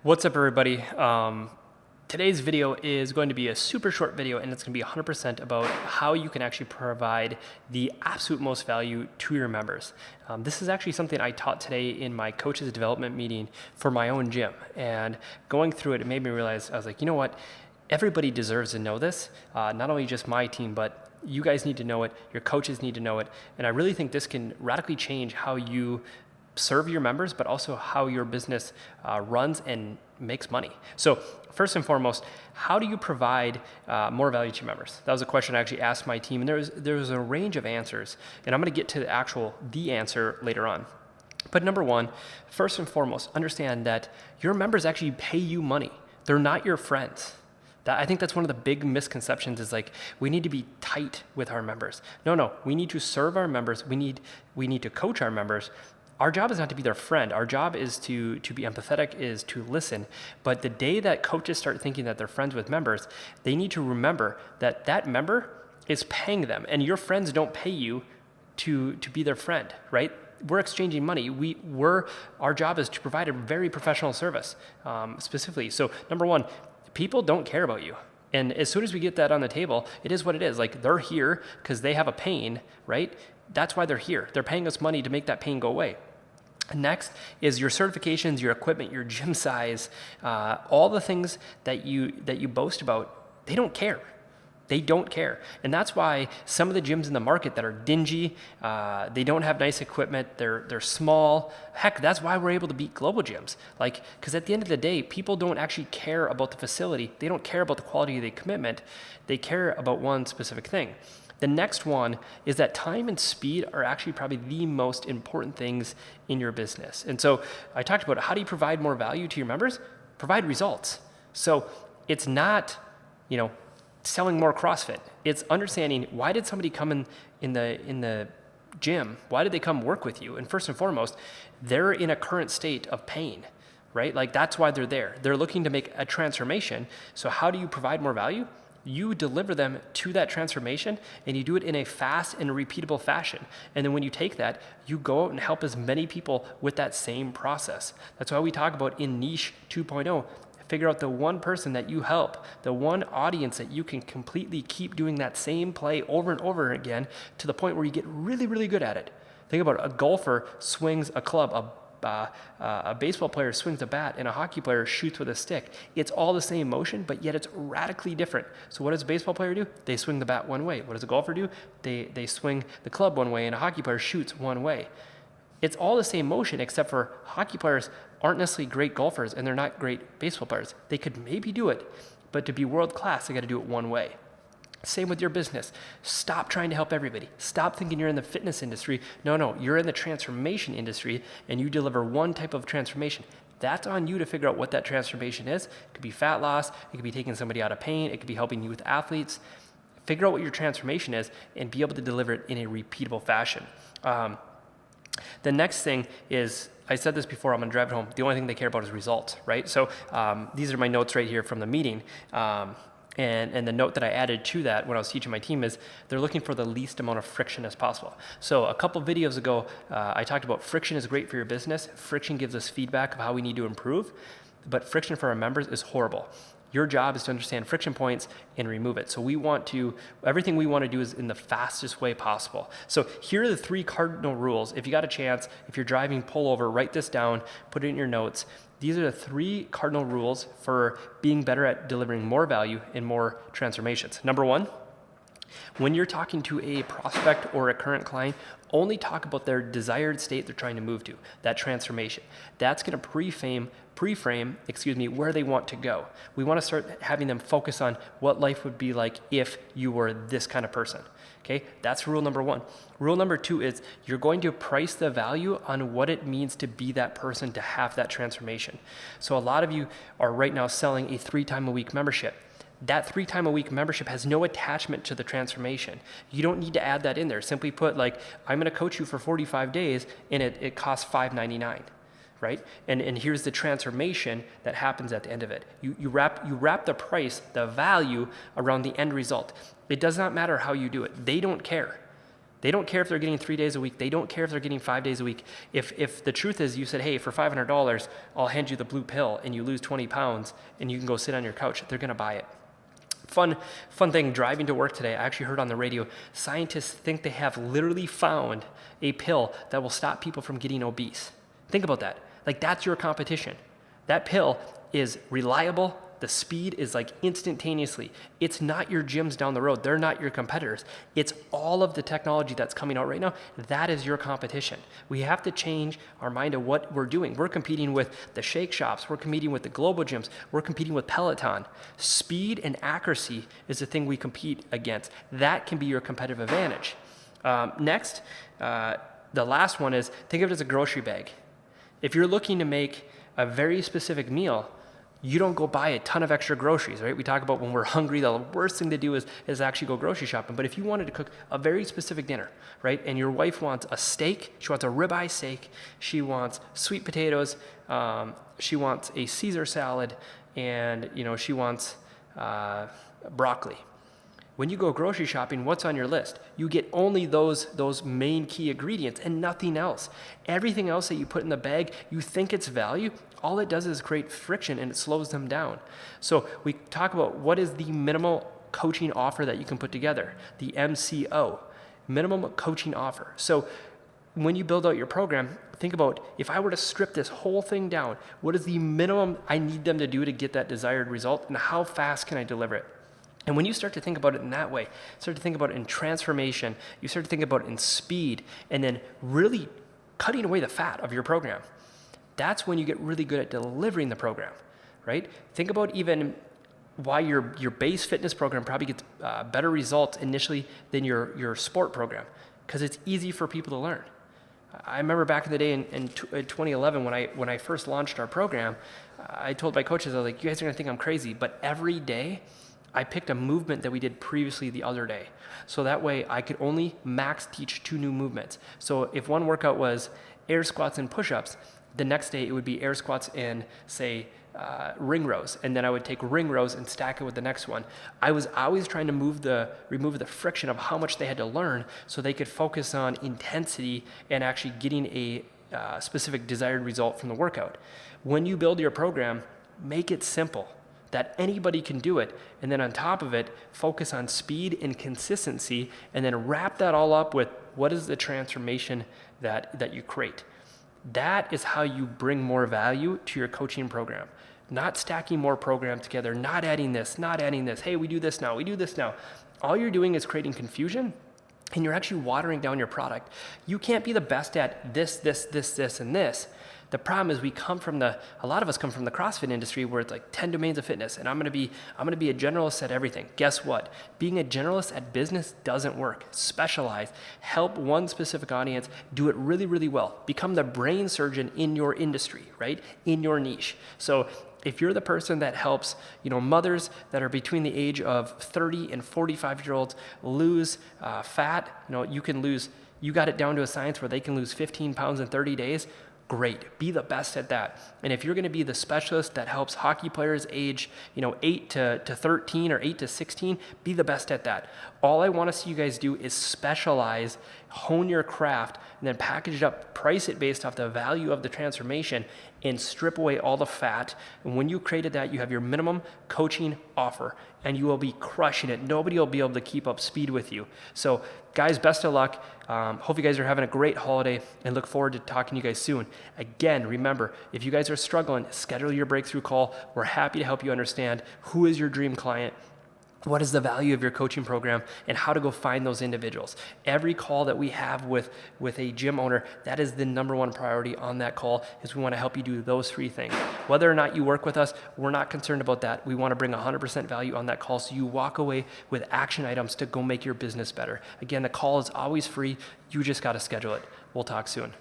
What's up, everybody? Today's video is going to be a super short video, and it's going to be 100% about how you can actually provide the absolute most value to your members. This is actually something I taught today in my coaches development meeting for my own gym, and going through it, it made me realize, I was like, you know what? Everybody deserves to know this, not only just my team, but you guys need to know it, your coaches need to know it, and I really think this can radically change how you serve your members, but also how your business runs and makes money. So first and foremost, how do you provide more value to your members? That was a question I actually asked my team, and there was a range of answers, and I'm going to get to the answer later on. But number one, first and foremost, understand that your members actually pay you money. They're not your friends. I think that's one of the big misconceptions, is like, we need to be tight with our members. No, we need to serve our members. We need to coach our members. Our job is not to be their friend. Our job is to be empathetic, is to listen. But the day that coaches start thinking that they're friends with members, they need to remember that that member is paying them, and your friends don't pay you to be their friend, right? We're exchanging money. Our job is to provide a very professional service, specifically. So number one, people don't care about you. And as soon as we get that on the table, it is what it is. Like, they're here because they have a pain, right? That's why they're here. They're paying us money to make that pain go away. Next is your certifications, your equipment, your gym size, all the things that you boast about. They don't care. They don't care. And that's why some of the gyms in the market that are dingy, they don't have nice equipment, they're small. Heck, that's why we're able to beat global gyms. Like, because at the end of the day, people don't actually care about the facility. They don't care about the quality of the commitment. They care about one specific thing. The next one is that time and speed are actually probably the most important things in your business. And so I talked about, how do you provide more value to your members? Provide results. So it's not, selling more CrossFit. It's understanding, why did somebody come in the gym? Why did they come work with you? And first and foremost, they're in a current state of pain, right? Like, that's why they're there. They're looking to make a transformation. So how do you provide more value? You deliver them to that transformation, and you do it in a fast and repeatable fashion. And then when you take that, you go out and help as many people with that same process. That's why we talk about, in Niche 2.0, figure out the one person that you help, the one audience that you can completely keep doing that same play over and over again, to the point where you get really, really good at it. Think about it. A golfer swings a club, a baseball player swings a bat, and a hockey player shoots with a stick. It's all the same motion, but yet it's radically different. So what does a baseball player do? They swing the bat one way. What does a golfer do? They swing the club one way, and a hockey player shoots one way. It's all the same motion, except for hockey players aren't necessarily great golfers, and they're not great baseball players. They could maybe do it, but to be world class, they got to do it one way. Same with your business. Stop trying to help everybody. Stop thinking you're in the fitness industry. No, you're in the transformation industry, and you deliver one type of transformation. That's on you to figure out what that transformation is. It could be fat loss. It could be taking somebody out of pain. It could be helping youth athletes. Figure out what your transformation is and be able to deliver it in a repeatable fashion. The next thing is, I said this before, I'm going to drive it home. The only thing they care about is results, right? So these are my notes right here from the meeting. And the note that I added to that when I was teaching my team is, they're looking for the least amount of friction as possible. So a couple videos ago, I talked about friction is great for your business. Friction gives us feedback of how we need to improve, but friction for our members is horrible. Your job is to understand friction points and remove it. So everything we want to do is in the fastest way possible. So here are the 3 cardinal rules. If you got a chance, if you're driving, pull over, write this down, put it in your notes. These are the 3 cardinal rules for being better at delivering more value and more transformations. Number 1, when you're talking to a prospect or a current client, only talk about their desired state they're trying to move to, that transformation. That's going to pre-frame, where they want to go. We want to start having them focus on what life would be like if you were this kind of person. Okay, that's rule number 1. Rule number 2 is, you're going to price the value on what it means to be that person, to have that transformation. So a lot of you are right now selling a 3-time-a-week membership. That 3-time-a-week membership has no attachment to the transformation. You don't need to add that in there. Simply put, like, I'm going to coach you for 45 days, and it costs $5.99. Right? And here's the transformation that happens at the end of it. You wrap the price, the value, around the end result. It does not matter how you do it. They don't care. They don't care if they're getting 3 days a week. They don't care if they're getting 5 days a week. If the truth is you said, hey, for $500, I'll hand you the blue pill and you lose 20 pounds and you can go sit on your couch, they're going to buy it. Fun thing, driving to work today, I actually heard on the radio, scientists think they have literally found a pill that will stop people from getting obese. Think about that. Like, that's your competition. That pill is reliable. The speed is like instantaneously. It's not your gyms down the road. They're not your competitors. It's all of the technology that's coming out right now. That is your competition. We have to change our mind of what we're doing. We're competing with the Shake Shops. We're competing with the global gyms. We're competing with Peloton. Speed and accuracy is the thing we compete against. That can be your competitive advantage. Next, the last one is, think of it as a grocery bag. If you're looking to make a very specific meal, you don't go buy a ton of extra groceries, right? We talk about when we're hungry, the worst thing to do is actually go grocery shopping. But if you wanted to cook a very specific dinner, right? And your wife wants a steak, she wants a ribeye steak, she wants sweet potatoes, she wants a Caesar salad, and she wants broccoli. When you go grocery shopping, what's on your list? You get only those main key ingredients and nothing else. Everything else that you put in the bag, you think it's value, all it does is create friction and it slows them down. So we talk about what is the minimal coaching offer that you can put together, the MCO, minimum coaching offer. So when you build out your program, think about, if I were to strip this whole thing down, what is the minimum I need them to do to get that desired result, and how fast can I deliver it? And when you start to think about it in that way, start to think about it in transformation, you start to think about it in speed, and then really cutting away the fat of your program. That's when you get really good at delivering the program, right? Think about even why your base fitness program probably gets better results initially than your sport program, because it's easy for people to learn. I remember back in the day in 2011 when I first launched our program, I told my coaches, I was like, you guys are gonna think I'm crazy, but every day I picked a movement that we did previously the other day. So that way I could only max teach 2 new movements. So if one workout was air squats and push-ups, the next day it would be air squats and, say, ring rows. And then I would take ring rows and stack it with the next one. I was always trying to remove the friction of how much they had to learn so they could focus on intensity and actually getting a specific desired result from the workout. When you build your program, make it simple, that anybody can do it, and then on top of it, focus on speed and consistency, and then wrap that all up with what is the transformation that you create. That is how you bring more value to your coaching program. Not stacking more programs together, not adding this, hey, we do this now. All you're doing is creating confusion, and you're actually watering down your product. You can't be the best at this, and this. The problem is a lot of us come from the CrossFit industry where it's like 10 domains of fitness, and I'm gonna be a generalist at everything. Guess what? Being a generalist at business doesn't work. Specialize, help one specific audience, do it really, really well. Become the brain surgeon in your industry, right? In your niche. So if you're the person that helps, mothers that are between the age of 30 and 45-year-olds lose fat, you got it down to a science where they can lose 15 pounds in 30 days, great. Be the best at that. And if you're going to be the specialist that helps hockey players age, 8 to 13 or 8 to 16, be the best at that. All I want to see you guys do is specialize, hone your craft, and then package it up, price it based off the value of the transformation, and strip away all the fat. And when you created that, you have your minimum coaching offer, and you will be crushing it. Nobody will be able to keep up speed with you. So guys, best of luck. Hope you guys are having a great holiday, and look forward to talking to you guys soon. Again, remember, if you guys are struggling, schedule your breakthrough call. We're happy to help you understand who is your dream client, what is the value of your coaching program, and how to go find those individuals. Every call that we have with a gym owner, that is the number one priority on that call, is we want to help you do those 3 things. Whether or not you work with us, we're not concerned about that. We want to bring 100% value on that call so you walk away with action items to go make your business better. Again, the call is always free. You just got to schedule it. We'll talk soon.